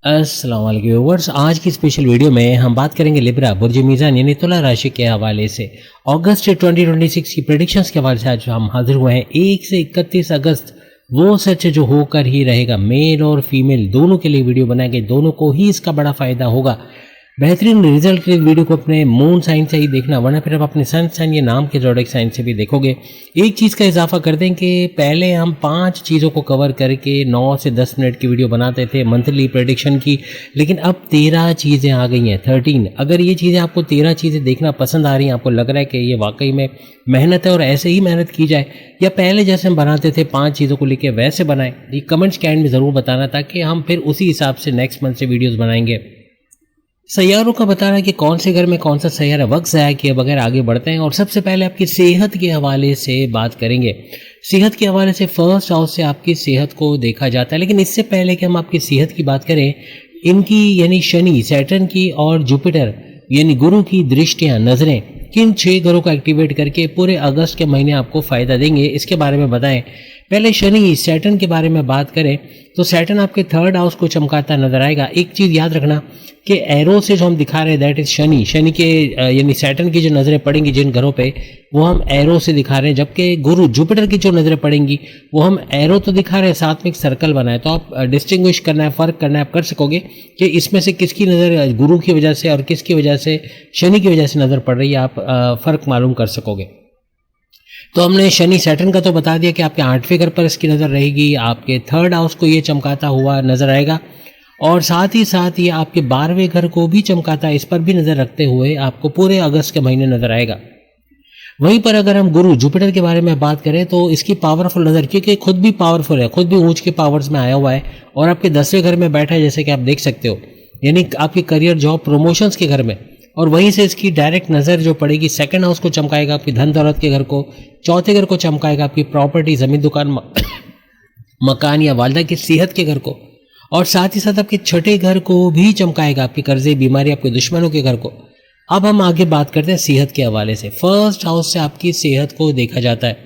अस्सलाम वालेकुम व्यूअर्स। आज की स्पेशल वीडियो में हम बात करेंगे लिब्रा बुर्ज मीज़ान यानी तुला राशि के हवाले से अगस्त 2026 की प्रेडिक्शंस के हवाले से आज हम हाजिर हुए हैं। 1 से 31 अगस्त वो सच जो होकर ही रहेगा। मेल और फीमेल दोनों के लिए वीडियो बनाएंगे, दोनों को ही इसका बड़ा फ़ायदा होगा। बेहतरीन रिजल्ट के लिए वीडियो को अपने मून साइन से ही देखना, वरना फिर आप अपने सन साइन या नाम के जोड़क साइन से भी देखोगे। एक चीज़ का इजाफा कर दें कि पहले हम 5 चीज़ों को कवर करके 9 से 10 मिनट की वीडियो बनाते थे मंथली प्रेडिक्शन की, लेकिन अब 13 चीज़ें आ गई हैं, 13। अगर ये चीज़ें आपको 13 चीज़ें देखना पसंद आ रही हैं, आपको लग रहा है कि ये वाकई में मेहनत है और ऐसे ही मेहनत की जाए, या पहले जैसे हम बनाते थे 5 चीज़ों को लेकर वैसे बनाएं, ये कमेंट्स के एंड में ज़रूर बताना, ताकि हम फिर उसी हिसाब से नेक्स्ट मंथ से वीडियोज़ बनाएंगे। सैयारों का बताना है कि कौन से घर में कौन सा सैयारा वक्त ज़ाया किए बगैर आगे बढ़ते हैं। और सबसे पहले आपकी सेहत के हवाले से बात करेंगे। सेहत के हवाले से फर्स्ट हाउस से आपकी सेहत को देखा जाता है, लेकिन इससे पहले कि हम आपकी सेहत की बात करें, इनकी यानी शनि, सैटर्न की और जुपिटर यानी गुरु की दृष्टियाँ, नज़रें किन 6 घरों को एक्टिवेट करके पूरे अगस्त के महीने आपको फ़ायदा देंगे, इसके बारे में बताएं। पहले शनि सैटर्न के बारे में बात करें तो सैटर्न आपके 3rd हाउस को चमकाता नजर आएगा। एक चीज़ याद रखना कि एरो से जो हम दिखा रहे हैं दैट इज शनि के यानी सैटर्न की जो नज़रें पड़ेंगी जिन घरों पे, वो हम एरो से दिखा रहे हैं, जबकि गुरु जुपिटर की जो नज़रें पड़ेंगी वो हम एरो तो दिखा रहे हैं, साथ में एक सर्कल बनाए। तो आप डिस्टिंग्विश करना है, फ़र्क करना है, आप कर सकोगे कि इसमें से किसकी नज़र गुरु की वजह से और किसकी वजह से शनि की वजह से नज़र पड़ रही है, आप फ़र्क मालूम कर सकोगे। तो हमने शनि सैटर्न का तो बता दिया कि आपके 8वें घर पर इसकी नज़र रहेगी, आपके 3rd हाउस को ये चमकाता हुआ नज़र आएगा, और साथ ही साथ ये आपके 12वें घर को भी चमकाता है, इस पर भी नज़र रखते हुए आपको पूरे अगस्त के महीने नज़र आएगा। वहीं पर अगर हम गुरु जुपिटर के बारे में बात करें तो इसकी पावरफुल नज़र, क्योंकि खुद भी पावरफुल है, खुद भी ऊंच के पावर्स में आया हुआ है और आपके 10वें घर में बैठा है, जैसे कि आप देख सकते हो, यानी आपकी करियर, जॉब, प्रमोशंस के घर में। और वहीं से इसकी डायरेक्ट नज़र जो पड़ेगी 2nd हाउस को चमकाएगा, आपकी धन दौलत के घर को, 4थे घर को चमकाएगा, आपकी प्रॉपर्टी, ज़मीन, दुकान, मकान या वालदा की सेहत के घर को, और साथ ही साथ आपके 6ठे घर को भी चमकाएगा, आपके कर्जे, बीमारी, आपके दुश्मनों के घर को। अब हम आगे बात करते हैं सेहत के हवाले से। 1st हाउस से आपकी सेहत को देखा जाता है,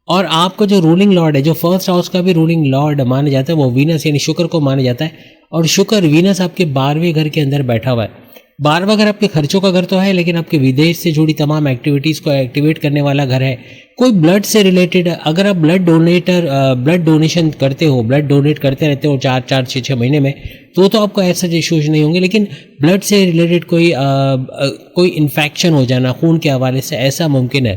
और आपका जो रूलिंग लॉर्ड है, जो 1st हाउस का भी रूलिंग लॉर्ड माना जाता है, वो वीनस यानी शुक्र को माना जाता है, और शुक्र वीनस आपके 12वें घर के अंदर बैठा हुआ है। 12वां घर आपके खर्चों का घर तो है, लेकिन आपके विदेश से जुड़ी तमाम एक्टिविटीज़ को एक्टिवेट करने वाला घर है। कोई ब्लड से रिलेटेड, अगर आप ब्लड डोनेशन करते हो, ब्लड डोनेट करते रहते हो 4-4, 6-6 महीने में, तो आपको ऐसा इश्यूज नहीं होंगे, लेकिन ब्लड से रिलेटेड कोई इन्फेक्शन हो जाना खून के हवाले से, ऐसा मुमकिन है।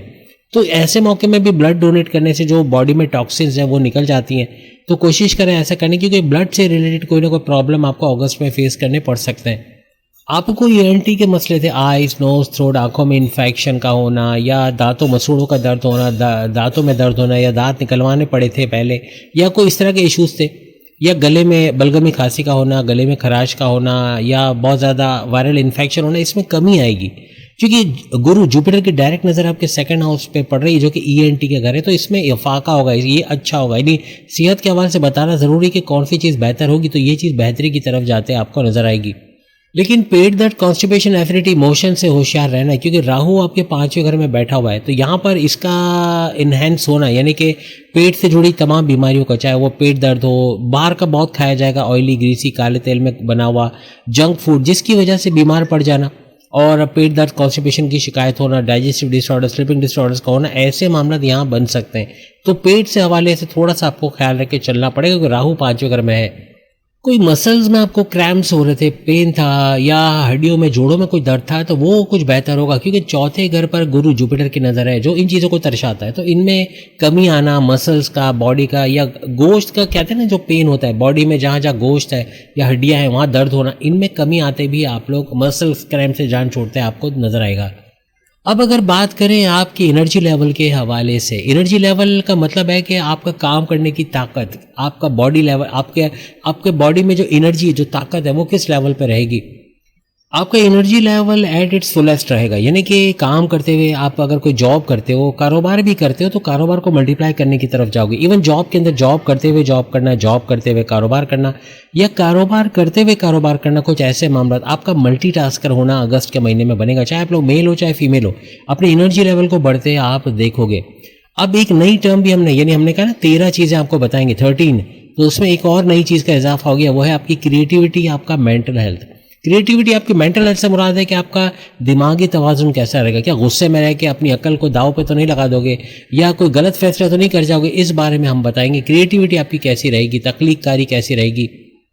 तो ऐसे मौके में भी ब्लड डोनेट करने से जो बॉडी में टॉक्सिन्स हैं वो निकल जाती हैं। तो कोशिश करें ऐसा करने की, क्योंकि ब्लड से रिलेटेड कोई ना कोई प्रॉब्लम आपको अगस्त में फेस करने पड़ सकते हैं। आपको कोई ENT के मसले थे, आइज, नोज, थ्रोट, आंखों में इन्फेक्शन का होना, या दांतों, मसूड़ों का दर्द होना, दांतों में दर्द होना, या दांत निकलवाने पड़े थे पहले, या कोई इस तरह के इश्यूज थे, या गले में बलगमी खांसी का होना, गले में खराश का होना, या बहुत ज़्यादा वायरल इन्फेक्शन होना, इसमें कमी आएगी, क्योंकि गुरु जुपिटर की डायरेक्ट नज़र आपके 2nd हाउस पे पड़ रही है, जो कि ENT के घर है। तो इसमें इफाका होगा, ये अच्छा होगा। यानी सेहत के हवाले से बताना ज़रूरी है कि कौन सी चीज़ बेहतर होगी, तो ये चीज़ बेहतरी की तरफ जाते आपको नज़र आएगी। लेकिन पेट दर्द, कॉन्स्टिपेशन, एसिडिटी, इमोशन से होशियार रहना है, क्योंकि राहु आपके 5वें घर में बैठा हुआ है। तो यहाँ पर इसका इन्हेंस होना, यानी कि पेट से जुड़ी तमाम बीमारियों का, चाहे वो पेट दर्द हो, बाहर का बहुत खाया जाएगा, ऑयली, ग्रीसी, काले तेल में बना हुआ जंक फूड, जिसकी वजह से बीमार पड़ जाना, और पेट दर्द, कॉन्स्टिपेशन की शिकायत होना, डाइजेस्टिव डिसऑर्डर, स्लीपिंग डिसऑर्डर्स का होना, ऐसे मामला यहाँ बन सकते हैं। तो पेट से हवाले से थोड़ा सा आपको ख्याल रख के चलना पड़ेगा, क्योंकि राहु 5वें घर में है। कोई मसल्स में आपको क्रैम्प्स हो रहे थे, पेन था, या हड्डियों में, जोड़ों में कोई दर्द था, तो वो कुछ बेहतर होगा, क्योंकि 4थे घर पर गुरु जुपिटर की नज़र है, जो इन चीज़ों को दर्शाता है। तो इनमें कमी आना, मसल्स का, बॉडी का, या गोश्त का, कहते हैं ना, जो पेन होता है बॉडी में, जहाँ जहाँ गोश्त है या हड्डियाँ हैं वहाँ दर्द होना, इनमें कमी आते भी आप लोग मसल्स क्रैम्प से जान छोड़ते हैं, आपको नज़र आएगा। अब अगर बात करें आपकी एनर्जी लेवल के हवाले से, एनर्जी लेवल का मतलब है कि आपका काम करने की ताकत, आपका बॉडी लेवल, आपके बॉडी में जो एनर्जी, जो ताकत है, वो किस लेवल पे रहेगी। आपका energy level at its fullest रहेगा, यानी कि काम करते हुए, आप अगर कोई जॉब करते हो, कारोबार भी करते हो, तो कारोबार को मल्टीप्लाई करने की तरफ जाओगे। इवन जॉब के अंदर जॉब करते हुए जॉब करना, जॉब करते हुए कारोबार करना, या कारोबार करते हुए कारोबार करना, कुछ ऐसे मामला, आपका मल्टीटास्कर होना अगस्त के महीने में बनेगा, चाहे आप लोग मेल हो चाहे फीमेल हो, अपने एनर्जी लेवल को बढ़ते आप देखोगे। अब एक नई टर्म भी हमने, यानी हमने कहा ना 13 चीज़ें आपको बताएंगे, 13 तो उसमें एक और नई चीज़ का इजाफा हो गया, वो है आपकी क्रिएटिविटी, आपका मेंटल हेल्थ। क्रिएटिविटी आपकी मेंटल हेल्थ से मुराद है कि आपका दिमागी तवाज़ुन कैसा रहेगा, क्या गुस्से में रह के अपनी अक्ल को दाव पे तो नहीं लगा दोगे या कोई गलत फैसला तो नहीं कर जाओगे, इस बारे में हम बताएंगे। क्रिएटिविटी आपकी कैसी रहेगी, तख्लीक़कारी कैसी रहेगी,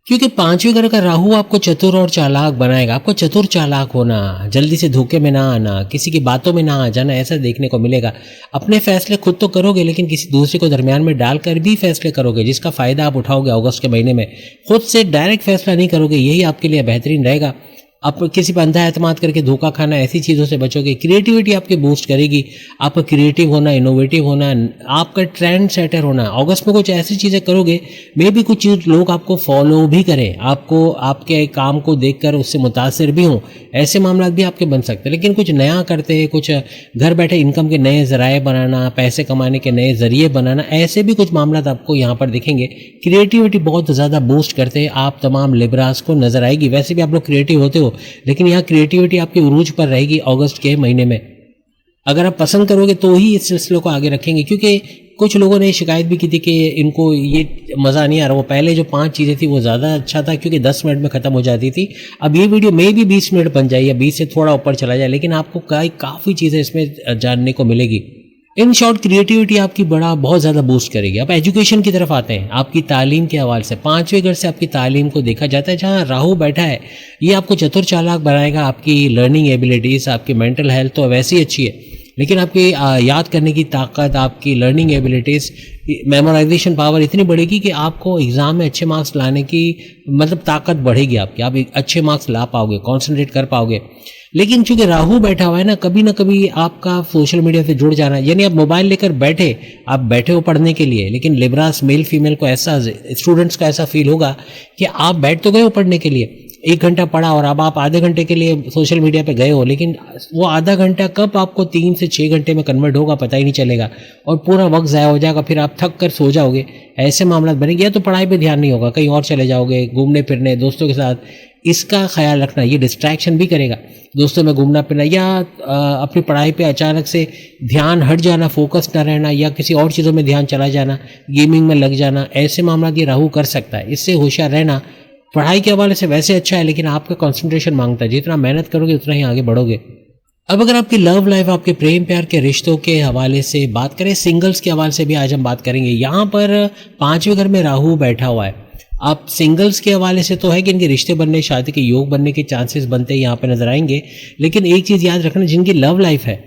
क्योंकि पांचवें घर का राहु आपको चतुर और चालाक बनाएगा। आपको चतुर चालाक होना, जल्दी से धोखे में ना आना, किसी की बातों में ना आ जाना, ऐसा देखने को मिलेगा। अपने फैसले खुद तो करोगे लेकिन किसी दूसरे को दरमियान में डालकर भी फैसले करोगे, जिसका फ़ायदा आप उठाओगे अगस्त के महीने में। खुद से डायरेक्ट फैसला नहीं करोगे, यही आपके लिए बेहतरीन रहेगा। आप किसी पर अंधा एतमाद करके धोखा खाना, ऐसी चीज़ों से बचोगे। क्रिएटिविटी आपकी बूस्ट करेगी, आपका क्रिएटिव होना, इनोवेटिव होना, आपका ट्रेंड सेटर होना। अगस्त में कुछ ऐसी चीज़ें करोगे, मे भी कुछ चीज़ लोग आपको फॉलो भी करें, आपको आपके काम को देखकर उससे मुतासिर भी हों, ऐसे मामला भी आपके बन सकते हैं। लेकिन कुछ नया करते हैं, कुछ घर बैठे इनकम के नए ज़राए बनाना, पैसे कमाने के नए ज़रिए बनाना, ऐसे भी कुछ मामला आपको यहाँ पर दिखेंगे। क्रिएटिविटी बहुत ज़्यादा बूस्ट करते हैं आप तमाम लिब्रास को नज़र आएगी। वैसे भी आप लोग क्रिएटिव होते हो, लेकिन यहाँ क्रिएटिविटी आपकी उरूज पर रहेगी अगस्त के महीने में। अगर आप पसंद करोगे तो ही इस सिलसिले को आगे रखेंगे, क्योंकि कुछ लोगों ने शिकायत भी की थी कि इनको ये मज़ा नहीं आ रहा। वो पहले जो 5 चीज़ें थी वो ज़्यादा अच्छा था, क्योंकि 10 मिनट में ख़त्म हो जाती थी। अब ये वीडियो में भी 20 मिनट बन जाए या 20 से थोड़ा ऊपर चला जाए, लेकिन आपको काफ़ी चीज़ें इसमें जानने को मिलेगी। इन शॉर्ट क्रिएटिविटी आपकी बहुत ज़्यादा बूस्ट करेगी। अब एजुकेशन की तरफ आते हैं, आपकी तालीम के हवाले से। पांचवें घर से आपकी तालीम को देखा जाता है, जहाँ राहु बैठा है ये आपको चतुर चालाक बनाएगा। आपकी लर्निंग एबिलिटीज़, आपकी मेंटल हेल्थ तो वैसे ही अच्छी है, लेकिन आपकी याद करने की ताकत, आपकी लर्निंग एबिलिटीज़, मेमोराइजेशन पावर इतनी बढ़ेगी कि आपको एग्ज़ाम में अच्छे मार्क्स लाने की ताकत बढ़ेगी आपकी। आप अच्छे मार्क्स ला पाओगे, कॉन्सेंट्रेट कर पाओगे। लेकिन चूंकि राहु बैठा हुआ है ना, कभी ना कभी आपका सोशल मीडिया से जुड़ जाना, यानी आप मोबाइल लेकर आप बैठे हो पढ़ने के लिए, लेकिन लिब्रास मेल फीमेल को ऐसा, स्टूडेंट्स को ऐसा फील होगा कि आप बैठ तो गए हो पढ़ने के लिए, 1 घंटा पढ़ा और अब आप आधे घंटे के लिए सोशल मीडिया पे गए हो, लेकिन वो आधा घंटा कब आपको 3 से 6 घंटे में कन्वर्ट होगा पता ही नहीं चलेगा और पूरा वक्त ज़ाया हो जाएगा। फिर आप थक कर सो जाओगे, ऐसे मामला बनेंगे। या तो पढ़ाई पे ध्यान नहीं होगा, कहीं और चले जाओगे घूमने फिरने दोस्तों के साथ। इसका ख्याल रखना, ये डिस्ट्रैक्शन भी करेगा, दोस्तों में घूमना फिरना, या अपनी पढ़ाई पे अचानक से ध्यान हट जाना, फोकस ना रहना, या किसी और चीज़ों में ध्यान चला जाना, गेमिंग में लग जाना, ऐसे मामला ये राहु कर सकता है। इससे होशियार रहना। पढ़ाई के हवाले से वैसे अच्छा है, लेकिन आपका कंसंट्रेशन मांगता है, जितना मेहनत करोगे उतना ही आगे बढ़ोगे। अब अगर आपकी लव लाइफ, आपके प्रेम प्यार के रिश्तों के हवाले से बात करें, सिंगल्स के हवाले से भी आज हम बात करेंगे। यहाँ पर 5वें घर में राहु बैठा हुआ है। आप सिंगल्स के हवाले से तो है कि इनके रिश्ते बनने, शादी के योग बनने के चांसेस बनते हैं यहाँ पे नजर आएंगे। लेकिन एक चीज़ याद रखना, जिनकी लव लाइफ है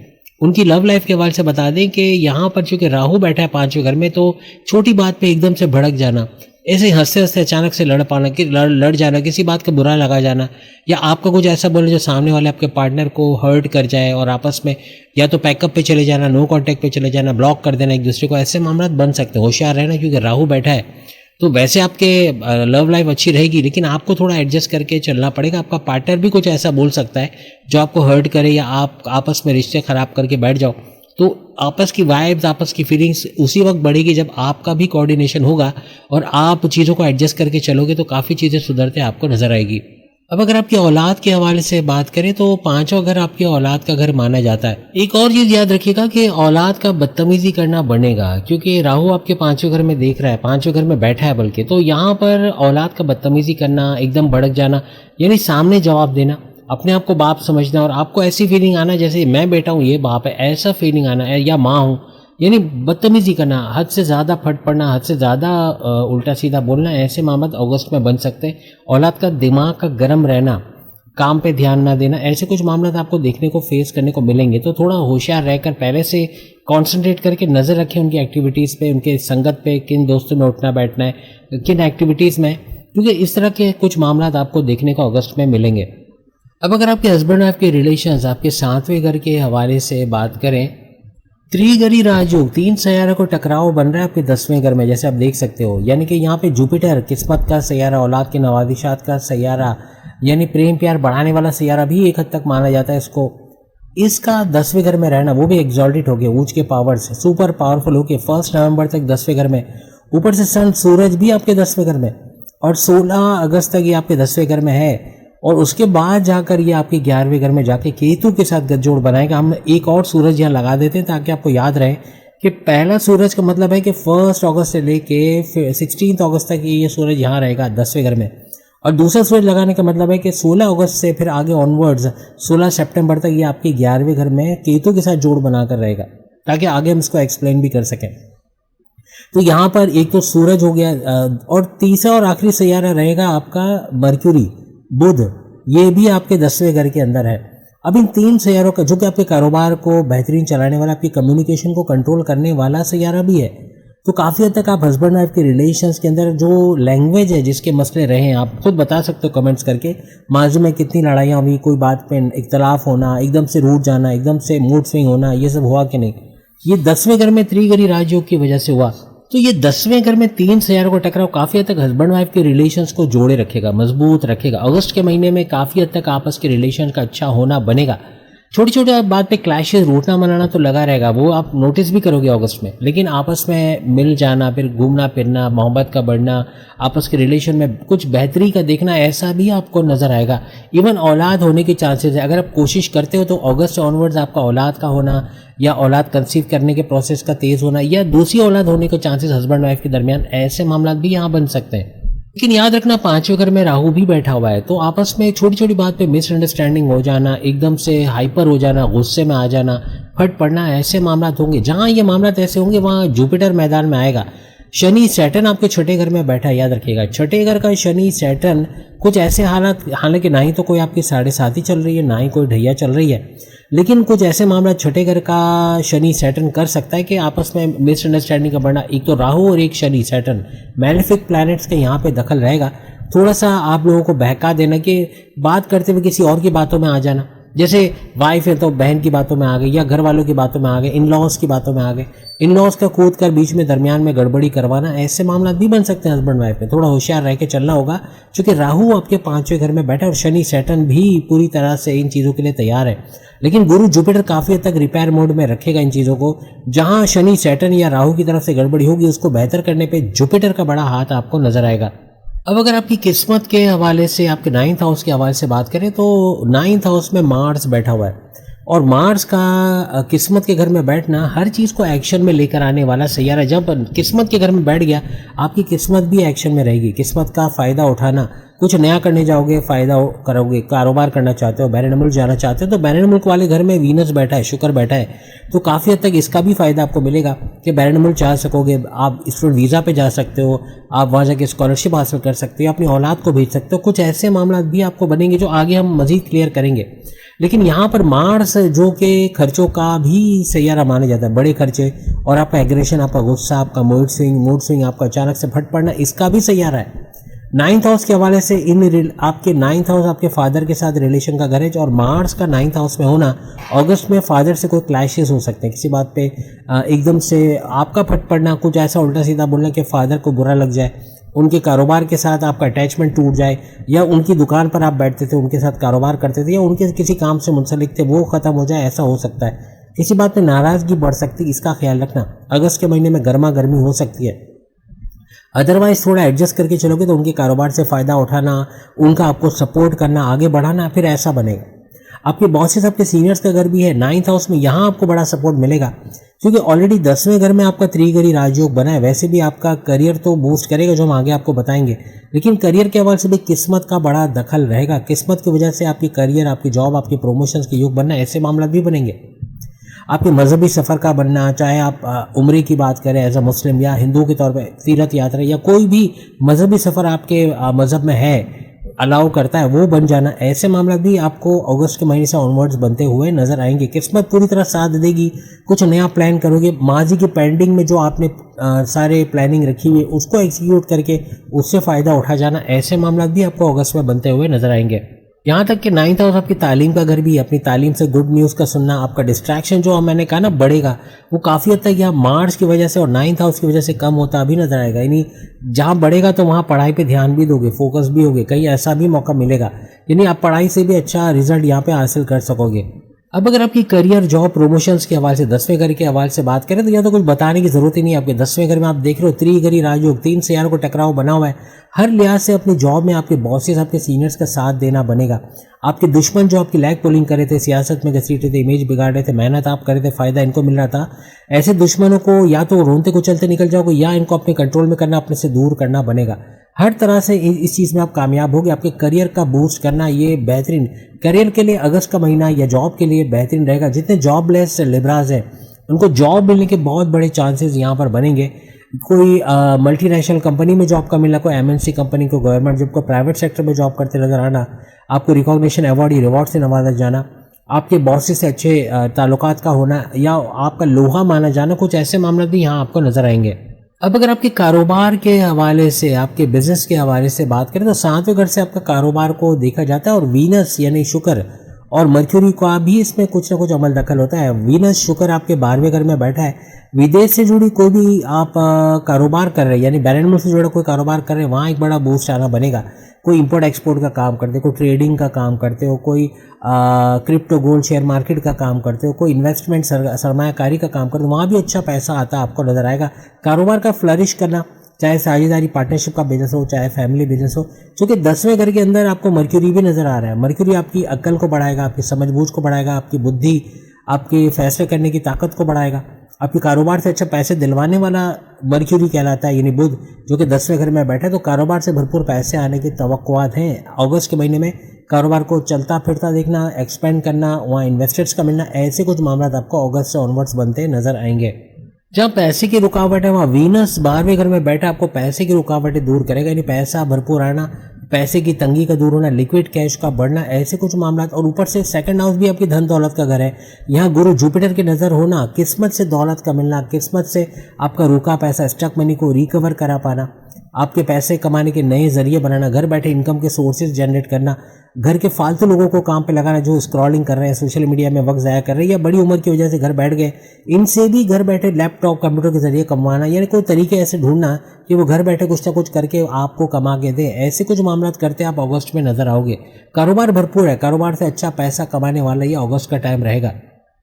उनकी लव लाइफ के हवाले से बता दें कि यहाँ पर चूंकि राहु बैठा है 5वें घर में, तो छोटी बात पे एकदम से भड़क जाना, ऐसे हंसते हंसते अचानक से लड़ जाना, किसी बात का बुरा लगा जाना, या आपका कुछ ऐसा बोले जो सामने वाले आपके पार्टनर को हर्ट कर जाए और आपस में या तो पैकअप पे चले जाना, नो कांटेक्ट पे चले जाना, ब्लॉक कर देना एक दूसरे को, ऐसे मामला बन सकते हैं। होशियार रहना, क्योंकि राहु बैठा है। तो वैसे आपके लव लाइफ अच्छी रहेगी, लेकिन आपको थोड़ा एडजस्ट करके चलना पड़ेगा। आपका पार्टनर भी कुछ ऐसा बोल सकता है जो आपको हर्ट करे, या आप आपस में रिश्ते खराब करके बैठ जाओ। तो आपस की वाइब्स, आपस की फीलिंग्स उसी वक्त बढ़ेगी जब आपका भी कोऑर्डिनेशन होगा और आप चीज़ों को एडजस्ट करके चलोगे, तो काफ़ी चीज़ें सुधरते आपको नजर आएगी। अब अगर आपकी औलाद के हवाले से बात करें तो 5वां घर आपकी औलाद का घर माना जाता है। एक और चीज़ याद रखिएगा कि औलाद का बदतमीजी करना बनेगा, क्योंकि राहु आपके 5वें घर में देख रहा है, 5वें घर में बैठा है बल्कि, तो यहाँ पर औलाद का बदतमीजी करना, एकदम भड़क जाना, यानी सामने जवाब देना, अपने आप को बाप समझना, और आपको ऐसी फीलिंग आना जैसे मैं बेटा हूँ ये बाप है, ऐसा फीलिंग आना है, या माँ हूँ, यानी बदतमीजी करना, हद से ज़्यादा फट पड़ना, हद से ज़्यादा उल्टा सीधा बोलना, ऐसे मामले अगस्त में बन सकते हैं। औलाद का दिमाग का गर्म रहना, काम पे ध्यान ना देना, ऐसे कुछ मामला आपको देखने को फेस करने को मिलेंगे। तो थोड़ा होशियार रहकर पहले से कंसंट्रेट करके नज़र रखें उनकी एक्टिविटीज़ पे, उनके संगत पे, किन दोस्तों में उठना बैठना है, किन एक्टिविटीज़ में, क्योंकि इस तरह के कुछ मामला आपको देखने को अगस्त में मिलेंगे। अब अगर आपके हस्बैंड आपके रिलेशंस, आपके 7वें घर के हवाले से बात करें, त्रिगरी राजयोग, 3 सैयारा को टकराव बन रहा है आपके 10वें घर में, जैसे आप देख सकते हो। यानी कि यहाँ पे जुपिटर, किस्मत का सैयारा, औलाद के नवादिशात का सैयारा, यानी प्रेम प्यार बढ़ाने वाला सैयारा भी एक हद तक माना जाता है इसको। इसका 10वें घर में रहना, वो भी एग्जॉल्टेड हो गया, ऊंच के पावर से सुपर पावरफुल हो के 1 नवंबर तक 10वें घर में। ऊपर से सन सूरज भी आपके 10वें घर में, और 16 अगस्त तक ये आपके 10वें घर में है, और उसके बाद जाकर ये आपके 11वें घर में जाके केतु के साथ गठजोड़ बनाएगा। हम एक और सूरज यहाँ लगा देते हैं ताकि आपको याद रहे कि पहला सूरज का मतलब है कि 1 अगस्त से लेके 16 अगस्त तक ये सूरज यहाँ रहेगा 10वें घर में, और दूसरा सूरज लगाने का मतलब है कि 16 अगस्त से फिर आगे ऑनवर्ड्स 16 सितंबर तक ये आपके 11वें घर में केतु के साथ जोड़ बनाकर रहेगा, ताकि आगे हम इसको एक्सप्लेन भी कर सकें। तो यहाँ पर एक तो सूरज हो गया, और तीसरा और आखिरी सैयारा रहेगा आपका मर्क्यूरी, बुध, ये भी आपके 10वें घर के अंदर है। अब इन 3 सैयारों का, जो कि आपके कारोबार को बेहतरीन चलाने वाला, आपकी कम्युनिकेशन को कंट्रोल करने वाला सैयारा भी है, तो काफ़ी हद तक आप हस्बैंड वाइफ के रिलेशंस के अंदर जो लैंग्वेज है, जिसके मसले रहे हैं, आप खुद बता सकते हो कमेंट्स करके, माजी में कितनी लड़ाइयाँ हुई, कोई बात पे इख्तलाफ होना, एकदम से रूठ जाना, एकदम से मूड स्विंग होना, ये सब हुआ कि नहीं। ये 10वें घर में त्रिगरी राजयोग की वजह से हुआ। तो ये 10वें घर में 3 सैयारों का टकराव काफ़ी हद तक हस्बैंड वाइफ के रिलेशंस को जोड़े रखेगा, मजबूत रखेगा। अगस्त के महीने में काफ़ी हद तक आपस के रिलेशन का अच्छा होना बनेगा। छोटी छोटी बात पे क्लैशेस, रूठना मनाना तो लगा रहेगा, वो आप नोटिस भी करोगे अगस्त में, लेकिन आपस में मिल जाना, फिर घूमना फिरना, मोहब्बत का बढ़ना, आपस के रिलेशन में कुछ बेहतरी का देखना, ऐसा भी आपको नजर आएगा। इवन औलाद होने के चांसेस है, अगर आप कोशिश करते हो तो अगस्त ऑनवर्ड्स आपका औलाद का होना, या औलाद कंसीव करने के प्रोसेस का तेज होना, या दूसरी औलाद होने के चांसेस हस्बैंड वाइफ के दरमियान, ऐसे मामला भी यहाँ बन सकते हैं। लेकिन याद रखना 5वें घर में राहु भी बैठा हुआ है, तो आपस में छोटी छोटी बात पे मिसअंडरस्टैंडिंग हो जाना, एकदम से हाइपर हो जाना, गुस्से में आ जाना, फट पड़ना, ऐसे मामला होंगे। जहां ये मामला ऐसे होंगे वहां जुपिटर मैदान में आएगा। शनि सैटर्न आपके छठे घर में बैठा है, याद रखिएगा। छठे घर का शनि सैटर्न कुछ ऐसे हालात, हालांकि ना ही तो कोई आपकी 7.5 चल रही है, ना ही कोई ढैया चल रही है, लेकिन कुछ ऐसे मामला छठे घर का शनि सैटर्न कर सकता है कि आपस में मिसअंडरस्टैंडिंग का बढ़ना। एक तो राहु और एक शनि सैटर्न मैलेफिक प्लैनेट्स के यहाँ पे दखल रहेगा। थोड़ा सा आप लोगों को बहका देना कि बात करते हुए किसी और की बातों में आ जाना, जैसे वाइफ है तो बहन की बातों में आ गए, या घर वालों की बातों में आ गए, इन लॉज की बातों में आ गए, इन लॉज का कूद कर बीच में दरमियान में गड़बड़ी करवाना, ऐसे मामला भी बन सकते हैं हस्बैंड वाइफ में। थोड़ा होशियार रह के चलना होगा, क्योंकि राहु आपके 5वें घर में बैठा है और शनि सैटर्न भी पूरी तरह से इन चीज़ों के लिए तैयार है। लेकिन गुरु जुपिटर काफ़ी हद तक रिपेयर मोड में रखेगा इन चीज़ों को। जहां शनि सैटर्न या राहु की तरफ से गड़बड़ी होगी, उसको बेहतर करने पर जुपिटर का बड़ा हाथ आपको नजर आएगा। अब अगर आपकी किस्मत के हवाले से, आपके 9th हाउस के हवाले से बात करें, तो 9th हाउस में मार्स बैठा हुआ है, और मार्स का किस्मत के घर में बैठना हर चीज़ को एक्शन में लेकर आने वाला सैयारा। जब किस्मत के घर में बैठ गया, आपकी किस्मत भी एक्शन में रहेगी। किस्मत का फ़ायदा उठाना, कुछ नया करने जाओगे, फ़ायदा करोगे, कारोबार करना चाहते हो, बैरन मुल्क जाना चाहते हो, तो बैरन मुल्क वाले घर में वीनस बैठा है, शुक्र बैठा है, तो काफ़ी हद तक इसका भी फ़ायदा आपको मिलेगा कि बैरन मुल्क जा सकोगे, आप स्टूडेंट वीज़ा पे जा सकते हो, आप वहाँ जाके स्कॉलरशिप हासिल कर सकते हो, अपनी औलाद को भेज सकते हो। कुछ ऐसे मामला भी आपको बनेंगे जो आगे हम मज़ीद क्लियर करेंगे। लेकिन यहाँ पर मार्स, जो कि खर्चों का भी सैयारा माना जाता है, बड़े खर्चे और आपका एग्रेशन, आपका गुस्सा, आपका मूड स्विंग, आपका अचानक से फट पड़ना, इसका भी सैयारा है। 9th हाउस के हवाले से आपके 9th हाउस आपके फादर के साथ रिलेशन का घर है, और मार्स का 9th हाउस में होना, अगस्त में फादर से कोई क्लैशेस हो सकते हैं, किसी बात पे एकदम से आपका फट पड़ना, कुछ ऐसा उल्टा सीधा बोलना कि फादर को बुरा लग जाए, उनके कारोबार के साथ आपका अटैचमेंट टूट जाए, या उनकी दुकान पर आप बैठते थे, उनके साथ कारोबार करते थे, या उनके किसी काम से मुंसलिक थे, वो ख़त्म हो जाए, ऐसा हो सकता है। किसी बात पे नाराज़गी बढ़ सकती है, इसका ख्याल रखना। अगस्त के महीने में गर्मा गर्मी हो सकती है, अदरवाइज थोड़ा एडजस्ट करके चलोगे तो उनके कारोबार से फ़ायदा उठाना, उनका आपको सपोर्ट करना, आगे बढ़ाना, फिर ऐसा बनेगा। आपके बॉसेस, आपके सीनियर्स का घर भी है 9th हाउस में, यहाँ आपको बड़ा सपोर्ट मिलेगा, क्योंकि ऑलरेडी 10वें घर में आपका त्रिगरी राजयोग बना है। वैसे भी आपका करियर तो बूस्ट करेगा, जो हम आगे आपको बताएंगे, लेकिन करियर के हवाले से भी किस्मत का बड़ा दखल रहेगा। किस्मत की वजह से आपकी करियर, आपकी जॉब, आपकी प्रमोशंस के योग बनना, ऐसे मामला भी बनेंगे। आपके मजहबी सफ़र का बनना, चाहे आप उम्रे की बात करें एज अ मुस्लिम, या हिंदू के तौर पे तीर्थ यात्रा, या कोई भी मजहबी सफ़र आपके मज़हब में है, अलाउ करता है, वो बन जाना, ऐसे मामला भी आपको अगस्त के महीने से ऑनवर्ड्स बनते हुए नजर आएंगे। किस्मत पूरी तरह साथ देगी, कुछ नया प्लान करोगे, माजी की पेंडिंग में जो आपने सारे प्लानिंग रखी हुई उसको एग्जीक्यूट करके उससे फ़ायदा उठा जाना, ऐसे मामला भी आपको अगस्त में बनते हुए नजर आएंगे। यहाँ तक कि 9th हाउस आपकी तालीम का घर भी, अपनी तालीम से गुड न्यूज़ का सुनना, आपका डिस्ट्रैक्शन जो मैंने कहा ना बढ़ेगा, वो काफ़ी हद तक यहाँ मार्च की वजह से और 9th हाउस की वजह से कम होता भी नजर आएगा। यानी जहाँ बढ़ेगा तो वहाँ पढ़ाई पे ध्यान भी दोगे, फोकस भी होगे, कहीं ऐसा भी मौका मिलेगा, यानी आप पढ़ाई से भी अच्छा रिजल्ट यहाँ पे हासिल कर सकोगे। अब अगर आपकी करियर, जॉब, प्रमोशंस के हवाले से 10वें घर के हवाले से बात करें तो या तो कुछ बताने की जरूरत ही नहीं है। आपके 10वें घर में आप देख रहे हो त्रिगरी राजयोग, 3 सियारों को टकराव बना हुआ है। हर लिहाज से अपनी जॉब में आपके बॉसेस, आपके सीनियर्स का साथ देना बनेगा। आपके दुश्मन जो आपकी लैग पुलिंग कर रहे थे, सियासत में घसीट रहे थे, इमेज बिगाड़ रहे थे, मेहनत आप कर रहे थे, फायदा इनको मिल रहा था, ऐसे दुश्मनों को या तो रोनते को चलते निकल जाओगे या इनको अपने कंट्रोल में करना, अपने से दूर करना बनेगा। हर तरह से इस चीज़ में आप कामयाब होगे। आपके करियर का बूस्ट करना ये बेहतरीन, करियर के लिए अगस्त का महीना या जॉब के लिए बेहतरीन रहेगा। जितने जॉबलेस लिब्राज हैं उनको जॉब मिलने के बहुत बड़े चांसेस यहाँ पर बनेंगे। कोई मल्टीनेशनल कंपनी में जॉब का मिलना, कोई एमएनसी कंपनी को, गवर्नमेंट जॉब को, प्राइवेट सेक्टर में जॉब करते नजर आना, आपको रिकॉग्निशन, अवार्ड, रिवॉर्ड से नवाजा जाना, आपके बॉसेस से अच्छे ताल्लुकात का होना या आपका लोहा माना जाना, कुछ ऐसे मामले भी यहाँ आपको नजर आएंगे। अब अगर आपके कारोबार के हवाले से, आपके बिजनेस के हवाले से बात करें तो 7वें घर से आपका कारोबार को देखा जाता है और वीनस यानी शुक्र और मर्क्यूरी का भी इसमें कुछ ना कुछ अमल दखल होता है। वीनस शुक्र आपके 12वें घर में बैठा है। विदेश से जुड़ी कोई भी आप कारोबार कर रहे हैं, यानी बैरन मुल्क से जुड़ा कोई कारोबार कर रहे हैं, वहाँ एक बड़ा बूस्ट आना बनेगा। कोई इंपोर्ट एक्सपोर्ट का काम करते हो, कोई ट्रेडिंग का काम करते हो, कोई क्रिप्टो गोल्ड शेयर मार्केट का काम करते हो, कोई इन्वेस्टमेंट सरमायाकारी का काम करते हो, वहाँ भी अच्छा पैसा आता आपको नजर आएगा। कारोबार का फ्लरिश करना, चाहे साझेदारी पार्टनरशिप का बिजनेस हो, चाहे फैमिली बिजनेस हो, क्योंकि 10वें घर के अंदर आपको मर्क्यूरी भी नजर आ रहा है। मर्क्यूरी आपकी अक्ल को बढ़ाएगा, आपकी समझबूझ को बढ़ाएगा, आपकी बुद्धि, आपके फैसले करने की ताकत को बढ़ाएगा। आपके कारोबार से अच्छा पैसे दिलवाने वाला मर्क्यूरी कहलाता है, यानी बुध, जो कि 10वें घर में बैठा है। तो कारोबार से भरपूर पैसे आने की तवक्कुआत हैं। अगस्त के महीने में कारोबार को चलता फिरता देखना, एक्सपेंड करना, वहाँ इन्वेस्टर्स का मिलना, ऐसे कुछ मामला आपको अगस्त से ऑनवर्ड्स बनते नजर आएंगे। जहाँ पैसे की रुकावट है वहाँ वीनस 12वें घर में बैठा आपको पैसे की रुकावटें दूर करेगा, यानी पैसा भरपूर आना, पैसे की तंगी का दूर होना, लिक्विड कैश का बढ़ना, ऐसे कुछ मामला। और ऊपर से सेकंड हाउस भी आपकी धन दौलत का घर है। यहाँ गुरु जुपिटर की नज़र होना, किस्मत से दौलत का मिलना, किस्मत से आपका रुका पैसा, स्टक मनी को रिकवर करा पाना, आपके पैसे कमाने के नए जरिए बनाना, घर बैठे इनकम के सोर्सेज जनरेट करना, घर के फालतू लोगों को काम पे लगाना जो स्क्रॉलिंग कर रहे हैं, सोशल मीडिया में वक्त ज़ाया कर रहे हैं या बड़ी उम्र की वजह से घर बैठ गए, इनसे भी घर बैठे लैपटॉप कंप्यूटर के जरिए कमाना, यानी कोई तरीके ऐसे ढूंढना कि वो घर बैठे कुछ ना कुछ करके आपको कमा के दे। ऐसे कुछ मामला करते आप अगस्त में नजर आओगे। कारोबार भरपूर है, कारोबार से अच्छा पैसा कमाने वाला ये अगस्त का टाइम रहेगा।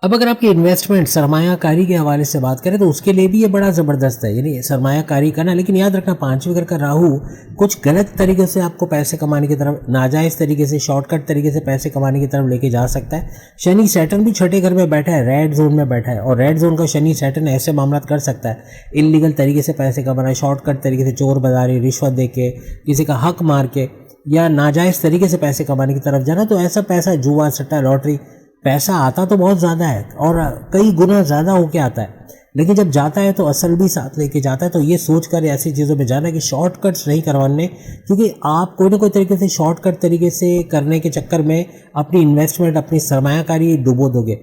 अब अगर आपकी इन्वेस्टमेंट सरमायाकारी के हवाले से बात करें तो उसके लिए भी ये बड़ा ज़बरदस्त है, यानी सरमायाकारी करना। लेकिन याद रखना 5वें घर का राहु कुछ गलत तरीके से आपको पैसे कमाने की तरफ, नाजायज़ तरीके से, शॉर्टकट तरीके से पैसे कमाने की तरफ लेके जा सकता है। शनि सैटर्न भी 6ठे घर में बैठा है, रेड जोन में बैठा है, और रेड जोन का शनि सैटर्न ऐसे मामला कर सकता है। इलीगल तरीके से पैसे कमाना, शॉर्टकट तरीके से चोर बाजारी, रिश्वत दे के, किसी का हक मार के या नाजायज़ तरीके से पैसे कमाने की तरफ जाना, तो ऐसा पैसा जुआ, सट्टा, लॉटरी, पैसा आता तो बहुत ज़्यादा है और कई गुना ज़्यादा होके आता है, लेकिन जब जाता है तो असल भी साथ लेके जाता है। तो ये सोच कर ऐसी चीज़ों में जाना कि शॉर्टकट्स नहीं करवाने, क्योंकि आप कोई ना कोई तरीके से शॉर्टकट तरीके से करने के चक्कर में अपनी इन्वेस्टमेंट, अपनी सरमायाकारी डुबो दोगे।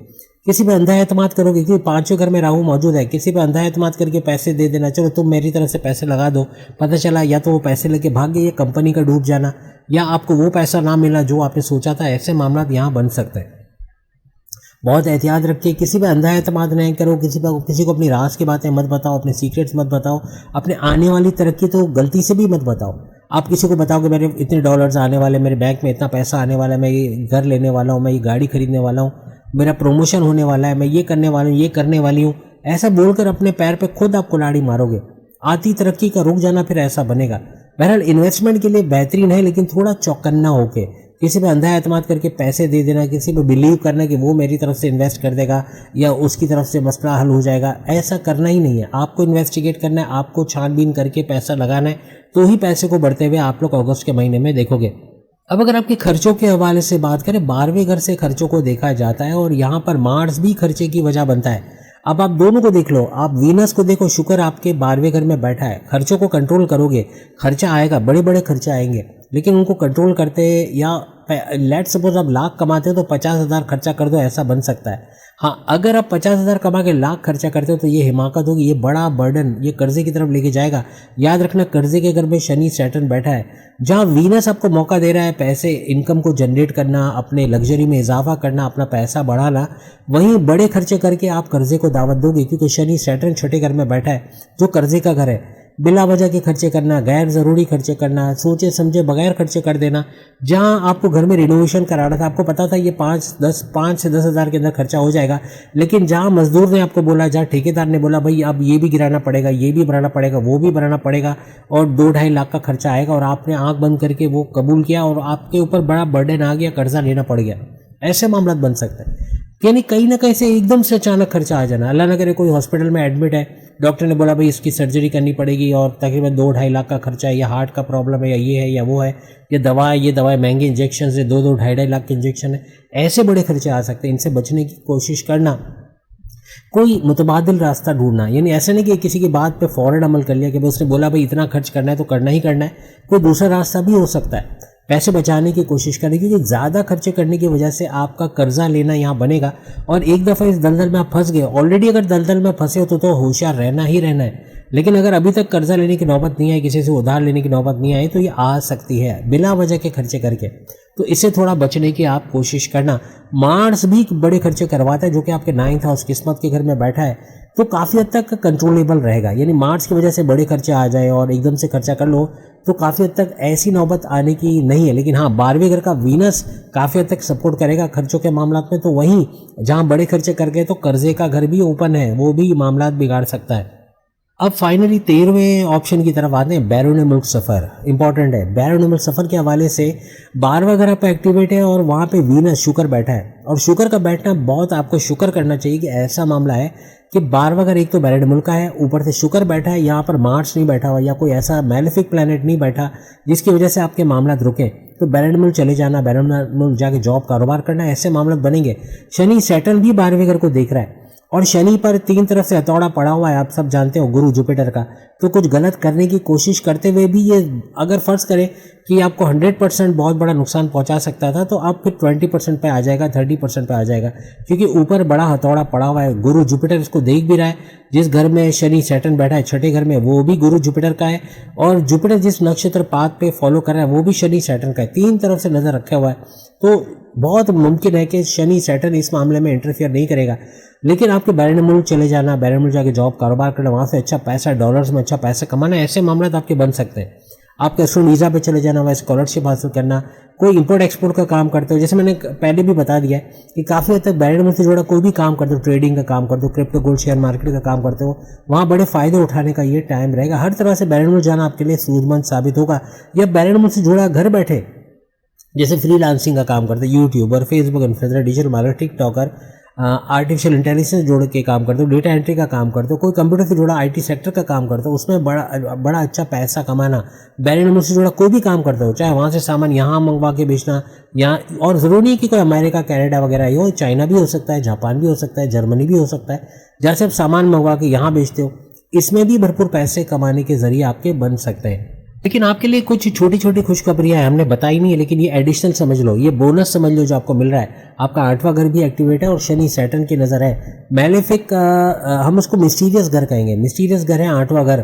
किसी पे अंधा एतमाद करोगे, क्योंकि 5वें घर में राहु मौजूद है, किसी पे अंधा एतमाद करके पैसे दे देना, चलो तुम मेरी तरफ से पैसे लगा दो, पता चला या तो वो पैसे लेके भाग गए या कंपनी का डूब जाना या आपको वो पैसा ना मिलना जो आपने सोचा था। ऐसे मामला यहाँ बन सकते हैं। बहुत एहतियात रखिए, किसी पे अंधा एतमाद नहीं करो, किसी को अपनी राज की बातें मत बताओ, अपने सीक्रेट्स मत बताओ, अपने आने वाली तरक्की तो गलती से भी मत बताओ। आप किसी को बताओ कि मेरे इतने डॉलर्स आने वाले, मेरे बैंक में इतना पैसा आने वाला है, मैं ये घर लेने वाला हूँ, मैं ये गाड़ी खरीदने वाला हूँ, मेरा प्रमोशन होने वाला है, मैं ये करने वाला हूँ, ये करने वाली हूँ, ऐसा बोलकर अपने पैर पे खुद आप कुल्हाड़ी मारोगे। आती तरक्की का रुक जाना फिर ऐसा बनेगा। बहरहाल इन्वेस्टमेंट के लिए बेहतरीन है, लेकिन थोड़ा चौकन्ना होके, किसी पे अंधा एतमाद करके पैसे दे देना, किसी पे बिलीव करना कि वो मेरी तरफ से इन्वेस्ट कर देगा या उसकी तरफ से मसला हल हो जाएगा, ऐसा करना ही नहीं है। आपको इन्वेस्टिगेट करना है, आपको छानबीन करके पैसा लगाना है, तो ही पैसे को बढ़ते हुए आप लोग अगस्त के महीने में देखोगे। अब अगर आपके खर्चों के हवाले से बात करें, 12वें घर से खर्चों को देखा जाता है और यहाँ पर मार्स भी खर्चे की वजह बनता है। अब आप दोनों को देख लो, आप वीनस को देखो, शुक्र आपके 12वें घर में बैठा है। खर्चों को कंट्रोल करोगे, खर्चा आएगा, बड़े बड़े खर्चे आएंगे, लेकिन उनको कंट्रोल करते, या लेट सपोज आप लाख कमाते हो तो 50,000 खर्चा कर दो, ऐसा बन सकता है। हाँ, अगर आप 50,000 कमा के लाख खर्चा करते हो तो ये हिमाकत होगी, ये बड़ा बर्डन, ये कर्जे की तरफ लेके जाएगा। याद रखना, कर्जे के घर में शनि सैटर्न बैठा है। जहाँ वीनस आपको मौका दे रहा है पैसे, इनकम को जनरेट करना, अपने लग्जरी में इजाफा करना, अपना पैसा बढ़ाना, वहीं बड़े खर्चे करके आप कर्जे को दावत दोगे, क्योंकि शनि सैटर्न 6ठे घर में बैठा है जो कर्जे का घर है। बिला वजह के खर्चे करना, गैर ज़रूरी खर्चे करना, सोचे समझे बगैर खर्चे कर देना। जहां आपको घर में रिनोवेशन कराना था, आपको पता था ये 5 से 10 हज़ार के अंदर खर्चा हो जाएगा, लेकिन जहां मजदूर ने आपको बोला, जहां ठेकेदार ने बोला भाई अब ये भी गिराना पड़ेगा, ये भी बनाना पड़ेगा, वो भी बनाना पड़ेगा और 2-2.5 लाख का खर्चा आएगा, और आपने आंख बंद करके वो कबूल किया और आपके ऊपर बड़ा बर्डन आ गया, कर्जा लेना पड़ गया। ऐसे मामला बन सकते हैं। यानी कहीं ना कहीं से एकदम से अचानक खर्चा आ जाना। अल्लाह ना करे कोई हॉस्पिटल में एडमिट है, डॉक्टर ने बोला भाई इसकी सर्जरी करनी पड़ेगी और तकरीबन 2-2.5 लाख का खर्चा है, या हार्ट का प्रॉब्लम है, या ये है या वो है, ये दवा है, ये दवाएं महंगे इंजेक्शन है, 2-2, 2.5 लाख के इंजेक्शन है। ऐसे बड़े खर्चे आ सकते हैं। इनसे बचने की कोशिश करना, कोई मुतबादिल रास्ता ढूंढना। यानी ऐसा नहीं कि किसी की बात पे फौरन अमल कर लिया कि भाई उसने बोला भाई इतना खर्च करना है तो करना ही करना है। कोई दूसरा रास्ता भी हो सकता है। पैसे बचाने की कोशिश करें, क्योंकि ज़्यादा खर्चे करने की वजह से आपका कर्जा लेना यहाँ बनेगा और एक दफ़ा इस दलदल में आप फंस गए। ऑलरेडी अगर दलदल में फंसे हो तो होशियार रहना ही रहना है। लेकिन अगर अभी तक कर्जा लेने की नौबत नहीं आई, किसी से उधार लेने की नौबत नहीं आई, तो ये आ सकती है बिना वजह के खर्चे करके। तो इससे थोड़ा बचने की आप कोशिश करना। मार्स भी बड़े खर्चे करवाता है, जो कि आपके 9th हाउस किस्मत के घर में बैठा है, तो काफ़ी हद तक कंट्रोलेबल रहेगा। यानी मार्स की वजह से बड़े खर्चे आ जाए और एकदम से खर्चा कर लो तो काफ़ी हद तक ऐसी नौबत आने की नहीं है। लेकिन हाँ, 12वें घर का वीनस काफ़ी हद तक सपोर्ट करेगा खर्चों के मामला में। तो वहीं जहाँ बड़े खर्चे कर गए तो कर्जे का घर भी ओपन है, वो भी मामला बिगाड़ सकता है। अब फाइनली 13वें ऑप्शन की तरफ आते हैं, बैरून मुल्क सफ़र। इंपॉर्टेंट है, बैरून मुल्क सफ़र के हवाले से 12वां घर आपका एक्टिवेट है और वहाँ पे वीनस शुक्र बैठा है। और शुक्र का बैठना बहुत आपको शुक्र करना चाहिए कि ऐसा मामला है कि 12वां घर एक तो बैरून मुल्क का है, ऊपर से शुक्र बैठा है, यहाँ पर मार्स नहीं बैठा हुआ या कोई ऐसा मैलेफिक प्लैनेट नहीं बैठा जिसकी वजह से आपके मामला रुके। तो बैरून मुल्क चले जाना, बैरून मुल्क जाके जॉब कारोबार करना, ऐसे मामले बनेंगे। शनि सैटर्न भी 12वें घर को देख रहा है और शनि पर 3 तरफ से हथौड़ा पड़ा हुआ है, आप सब जानते हो, गुरु जुपिटर का। तो कुछ गलत करने की कोशिश करते हुए भी ये अगर फर्ज करें कि आपको 100% बहुत बड़ा नुकसान पहुंचा सकता था, तो अब फिर 20% पे आ जाएगा, 30% पे आ जाएगा, क्योंकि ऊपर बड़ा हथौड़ा पड़ा हुआ है। गुरु जुपिटर इसको देख भी रहा है। जिस घर में शनि सैटर्न बैठा है, छठे घर में, वो भी गुरु जुपिटर का है, और जुपिटर जिस नक्षत्र पाथ पे फॉलो कर रहा है वो भी शनि सैटर्न का है। 3 तरफ से नजर रखा हुआ है। तो बहुत मुमकिन है कि शनि सैटर्न इस मामले में इंटरफियर नहीं करेगा। लेकिन आपके बैरून मुल्क चले जाना, बैरून मुल्क जाके जॉब कारोबार करना, वहाँ से अच्छा पैसा, डॉलर्स में अच्छा पैसा कमाना, ऐसे मामला तो आपके बन सकते हैं। आपके स्टूडेंट वीज़ा पे चले जाना, वहाँ स्कॉलरशिप हासिल करना, कोई इंपोर्ट एक्सपोर्ट का काम करते हो, जैसे मैंने पहले भी बता दिया है कि काफ़ी हद तक बैरून मुल्क से जुड़ा कोई भी काम करते हो, ट्रेडिंग का काम करते हो, क्रिप्टो गोल्ड शेयर मार्केट का काम करते हो, वहाँ बड़े फ़ायदे उठाने का ये टाइम रहेगा। हर तरह से बैरून मुल्क जाना आपके लिए सूझबूझ साबित होगा। या बैरून मुल्क से जुड़ा घर बैठे जैसे फ्रीलांसिंग का काम करते हो, YouTuber, Facebook influencer, digital marketer, TikToker, artificial intelligence जोड़ के काम करते हो, डेटा एंट्री का काम करते हो, कोई कंप्यूटर से जुड़ा आईटी सेक्टर का काम करते हो, उसमें बड़ा अच्छा पैसा कमाना, बैरून मुल्क से जुड़ा कोई भी काम करते हो, चाहे वहाँ से सामान यहाँ मंगवा के बेचना, यहाँ, और ज़रूरी नहीं कि कोई अमेरिका, कनाडा वगैरह हो, चाइना भी हो सकता है, जापान भी हो सकता है, जर्मनी भी हो सकता है, जहाँ से आप सामान मंगवा के यहाँ बेचते हो, इसमें भी भरपूर पैसे कमाने के जरिए आपके बन सकते हैं। लेकिन आपके लिए कुछ छोटी छोटी खुशखबरियां हैं, हमने बताई नहीं है, लेकिन ये एडिशनल समझ लो, ये बोनस समझ लो जो आपको मिल रहा है। आपका 8वां घर भी एक्टिवेट है और शनि सैटर्न की नज़र है। मैलेफिक, हम उसको मिस्टीरियस घर कहेंगे, मिस्टीरियस घर है 8वां घर।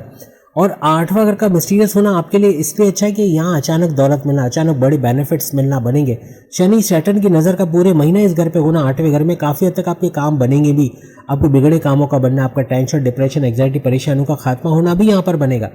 और 8वां घर का मिस्टीरियस होना आपके लिए इसलिए अच्छा है कि यहाँ अचानक दौलत मिलना, अचानक बड़े बेनिफिट्स मिलना बनेंगे। शनि सैटर्न की नज़र का पूरे महीना इस घर पे होना, 8वें घर में, काफ़ी हद तक आपके काम बनेंगे भी। आपको बिगड़े कामों का बनना, आपका टेंशन, डिप्रेशन, एंग्जाइटी, परेशानियों का खात्मा होना भी यहाँ पर बनेगा।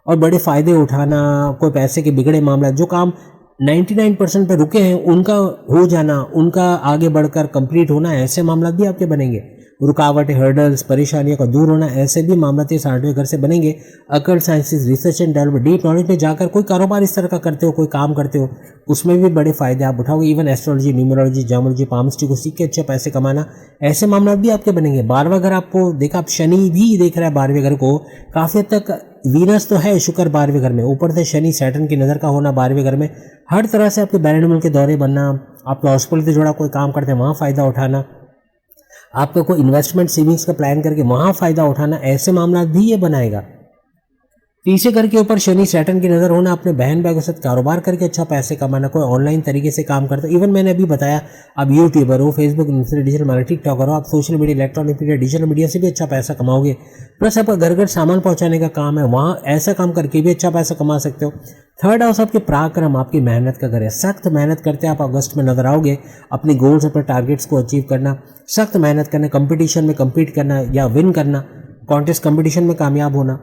और बड़े फ़ायदे उठाना, कोई पैसे के बिगड़े मामला, जो काम 99% पे रुके हैं उनका हो जाना, उनका आगे बढ़कर कंप्लीट होना, ऐसे मामला भी आपके बनेंगे। रुकावटें, हर्डल्स, परेशानियों का दूर होना, ऐसे भी मामला 8वें घर से बनेंगे। Occult sciences, research and development, deep knowledge में जाकर कोई कारोबार इस तरह का करते हो, कोई काम करते हो, उसमें भी बड़े फ़ायदे आप उठाओगे। इवन एस्ट्रोलॉजी, न्यूमरोलॉजी, जामोलॉजी, पामिस्ट्री को सीख के अच्छे पैसे कमाना, ऐसे मामला भी आपके बनेंगे। 12वां घर आपको देखा, आप शनि भी देख रहा है 12वें घर को, काफ़ी हद तक वीनस तो है शुक्र 12वें घर में, ऊपर से शनि सैटर्न की नज़र का होना 12वें घर में, हर तरह से आपके बैरून मुल्क के दौरे बनना, आपका हॉस्पिटल से जुड़ा कोई काम करते हैं वहाँ फ़ायदा उठाना, आपका कोई इन्वेस्टमेंट सेविंग्स का प्लान करके वहाँ फ़ायदा उठाना, ऐसे मामला भी ये बनाएगा। तीसरे घर के ऊपर शनि सैटर्न की नज़र होना, अपने बहन भाई के साथ कारोबार करके अच्छा पैसे कमाना, कोई ऑनलाइन तरीके से काम करता है। इवन मैंने अभी बताया, आप यूट्यूबर हो, Facebook influencer, digital marketing, TikToker हो, आप social media, electronic media, digital media से भी अच्छा पैसा कमाओगे। प्लस आपका घर घर सामान पहुंचाने का काम है, वहाँ ऐसा काम करके भी अच्छा पैसा कमा सकते हो। 3rd हाउस आपके पराक्रम, आपकी मेहनत का घर है। सख्त मेहनत करते आप अगस्त में नजर आओगे, अपनी गोल्स, अपने टारगेट्स को अचीव करना, सख्त मेहनत करना, कंपटीशन में कम्पीट करना या विन करना, कॉन्टेस्ट कंपटीशन में कामयाब होना,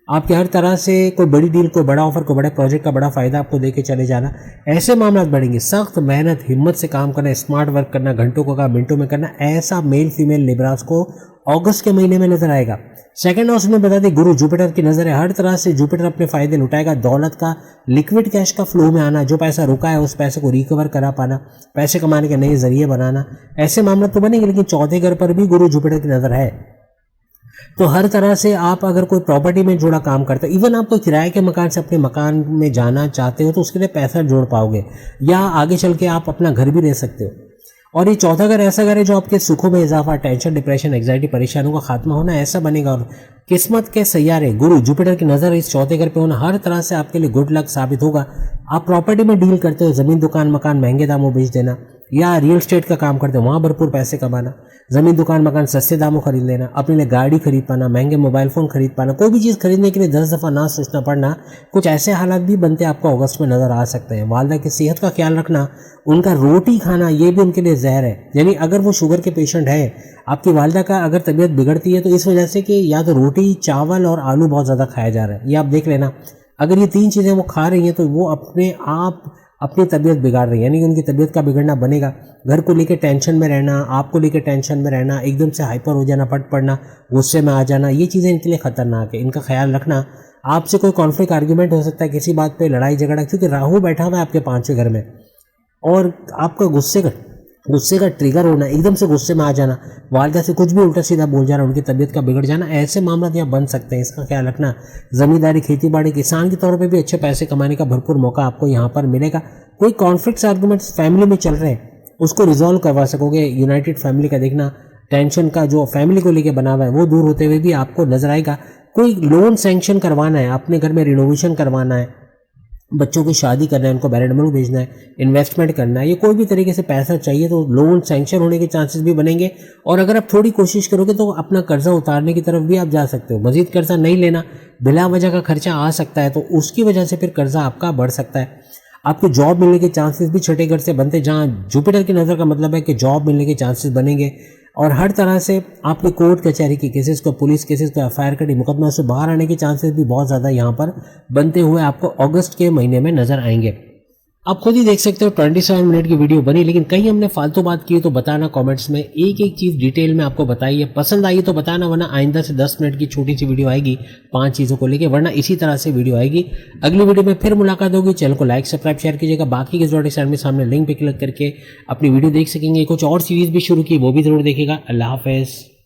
आपके हर तरह से कोई बड़ी डील, कोई बड़ा ऑफर, कोई बड़े प्रोजेक्ट का बड़ा फायदा आपको देके चले जाना, ऐसे मामला बढ़ेंगे। सख्त मेहनत, हिम्मत से काम करना, स्मार्ट वर्क करना, घंटों को काम मिनटों में करना, ऐसा मेल फीमेल लिब्रास को अगस्त के महीने में नजर आएगा। सेकंड हाउस में बता दें गुरु जुपिटर की नजर है, हर तरह से जुपिटर अपने फायदे लुटाएगा। दौलत का, लिक्विड कैश का फ्लो में आना, जो पैसा रुका है उस पैसे को रिकवर करा पाना, पैसे कमाने के नए जरिए बनाना, ऐसे मामला तो बनेंगे। लेकिन चौथे घर पर भी गुरु जुपिटर की नजर है, तो हर तरह से आप अगर कोई प्रॉपर्टी में जुड़ा काम करते हो, इवन आप कोई किराए के मकान से अपने मकान में जाना चाहते हो तो उसके लिए पैसा जोड़ पाओगे, या आगे चल के आप अपना घर भी ले सकते हो। और ये चौथा घर ऐसा घर है जो आपके सुखों में इजाफा, टेंशन, डिप्रेशन, एंग्जाइटी, परेशानियों का खात्मा होना, ऐसा बनेगा। और किस्मत के सैयारे गुरु जुपिटर की नज़र इस चौथे घर पे होना हर तरह से आपके लिए गुड लक साबित होगा। आप प्रॉपर्टी में डील करते हो, ज़मीन, दुकान, मकान महंगे दामों बेच देना, या रियल एस्टेट का काम करते हो, वहाँ भरपूर पैसे कमाना, ज़मीन, दुकान, मकान सस्ते दामों खरीद लेना, अपने लिए गाड़ी खरीद पाना, महंगे मोबाइल फ़ोन खरीद पाना, कोई भी चीज़ खरीदने के लिए 10 दफ़ा ना सोचना पड़ना, कुछ ऐसे हालात भी बनते आपको अगस्त में नज़र आ सकते हैं। वालदा की सेहत का ख्याल रखना, उनका रोटी खाना ये भी उनके लिए जहर है। यानी अगर वो शुगर के पेशेंट है, आपकी वालदा का अगर तबीयत बिगड़ती है तो इस वजह से कि या तो रोटी, चावल और आलू बहुत ज़्यादा खाया जा रहा है, ये आप देख लेना। अगर ये 3 चीज़ें वो खा रही हैं तो वो अपने आप अपनी तबीयत बिगाड़ रही है, यानी कि उनकी तबीयत का बिगड़ना बनेगा। घर को लेकर टेंशन में रहना, आपको लेकर टेंशन में रहना, एकदम से हाइपर हो जाना, पट पड़ना, गुस्से में आ जाना, ये चीज़ें इनके लिए खतरनाक है। इनका ख्याल रखना। आपसे कोई कॉन्फ्लिक्ट आर्ग्यूमेंट हो सकता है, किसी बात पे लड़ाई झगड़ा, क्योंकि राहु बैठा हुआ है आपके 5वें घर में, और आपका गुस्से का ट्रिगर होना, एकदम से गुस्से में आ जाना, वालदा से कुछ भी उल्टा सीधा बोल जाना, उनकी तबीयत का बिगड़ जाना, ऐसे मामला यहाँ बन सकते हैं। इसका ख्याल रखना। जमींदारी, खेती बाड़ी, किसान के तौर पे भी अच्छे पैसे कमाने का भरपूर मौका आपको यहाँ पर मिलेगा। कोई कॉन्फ्लिक्ट्स आर्गूमेंट्स फैमिली में चल रहे हैं उसको रिजॉल्व करवा सकोगे। यूनाइटेड फैमिली का देखना, टेंशन का जो फैमिली को लेकर बना हुआ है वो दूर होते हुए भी आपको नजर आएगा। कोई लोन सैंक्शन करवाना है, अपने घर में रिनोवेशन करवाना है, बच्चों की शादी करना है, उनको बैरडमल भेजना है, इन्वेस्टमेंट करना है, ये कोई भी तरीके से पैसा चाहिए तो लोन सैंक्शन होने के चांसेस भी बनेंगे। और अगर आप थोड़ी कोशिश करोगे तो अपना कर्जा उतारने की तरफ भी आप जा सकते हो। मजीद कर्जा नहीं लेना, बिला वजह का खर्चा आ सकता है तो उसकी वजह से फिर कर्जा आपका बढ़ सकता है। आपको जॉब मिलने के चांसेस भी छठे घर से बनते, जहाँ जुपिटर की नज़र का मतलब है कि जॉब मिलने के चांसेस बनेंगे। और हर तरह से आपके कोर्ट कचहरी के केसेस को, पुलिस केसेस को, एफआईआर के मुकदमा से बाहर आने के चांसेस भी बहुत ज़्यादा यहाँ पर बनते हुए आपको अगस्त के महीने में नजर आएंगे। आप खुद ही देख सकते हो 27 मिनट की वीडियो बनी, लेकिन कहीं हमने फालतू बात की तो बताना कमेंट्स में, एक एक चीज़ डिटेल में आपको बताई है। पसंद आई तो बताना, वरना आइंदा से 10 मिनट की छोटी सी वीडियो आएगी 5 चीज़ों को लेके, वरना इसी तरह से वीडियो आएगी। अगली वीडियो में फिर मुलाकात होगी। चैनल को लाइक, सब्सक्राइब, शेयर कीजिएगा। बाकी के जो साइड में सामने लिंक पे क्लिक करके अपनी वीडियो देख सकेंगे। कुछ और सीरीज भी शुरू की, वो भी जरूर देखेगा। अल्लाह हाफिज़।